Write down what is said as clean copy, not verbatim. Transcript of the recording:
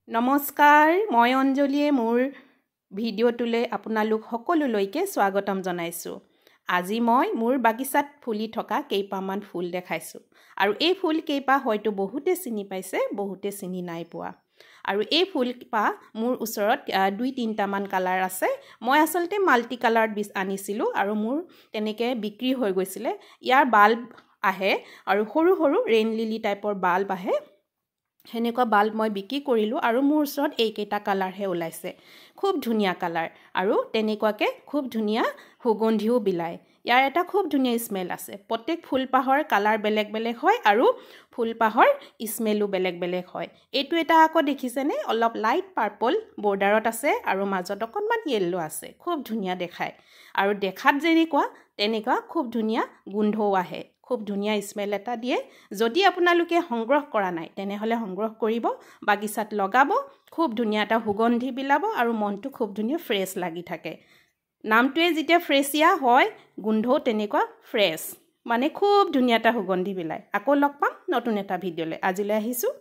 নমস্কাৰ মই অঞ্জলিয়ে মোৰ ভিডিঅ'টোলৈ আপোনালোক সকলোলৈকে স্বাগতম জনাইছোঁ। আজি মই মোৰ বাগিচাত ফুলি থকা কেইপামান ফুল দেখাইছোঁ আৰু এই ফুল কেইপা হয়তো বহুতে চিনি পাইছে, বহুতে চিনি নাই পোৱা। আৰু এই ফুলপা মোৰ ওচৰত 2-3টা মান কালাৰ আছে। মই আসলতে মাল্টি কালাৰ আনিছিলোঁ আৰু মোৰ তেনেকৈ বিক্ৰী হৈ গৈছিলে। ইয়াৰ বাল্ব আহে আৰু সৰু সৰু ৰেইন লিলি টাইপৰ বাল্ব আহে। হেনেকুৱা বাল্ব মই বিক্ৰী কৰিলোঁ আৰু মোৰ ওচৰত এইকেইটা কালাৰহে ওলাইছে। খুব ধুনীয়া কালাৰ আৰু তেনেকুৱাকৈ খুব ধুনীয়া সুগন্ধিও বিলায়। ইয়াৰ এটা খুব ধুনীয়া স্মেল আছে। প্ৰত্যেক ফুলপাহৰ কালাৰ বেলেগ বেলেগ হয় আৰু ফুলপাহৰ স্মেলো বেলেগ বেলেগ হয়। এইটো এটা আকৌ দেখিছেনে, অলপ লাইট পাৰ্পল বৰ্ডাৰত আছে আৰু মাজত অকণমান য়েল্লো আছে। খুব ধুনীয়া দেখায় আৰু দেখাত যেনেকুৱা তেনেকুৱা খুব ধুনীয়া গোন্ধও আহে। খুব ধুনীয়া স্মেল এটা দিয়ে। যদি আপোনালোকে সংগ্ৰহ কৰা নাই তেনেহ'লে সংগ্ৰহ কৰিব, বাগিচাত লগাব, খুব ধুনীয়া এটা সুগন্ধি বিলাব আৰু মনটো খুব ধুনীয়া ফ্ৰেছ লাগি থাকে। নামটোৱে যেতিয়া ফ্ৰেছিয়া হয়, গোন্ধও তেনেকুৱা ফ্ৰেছ, মানে খুব ধুনীয়া এটা সুগন্ধি বিলায়। আকৌ লগ পাম নতুন এটা ভিডিঅ'লৈ। আজিলৈ আহিছোঁ।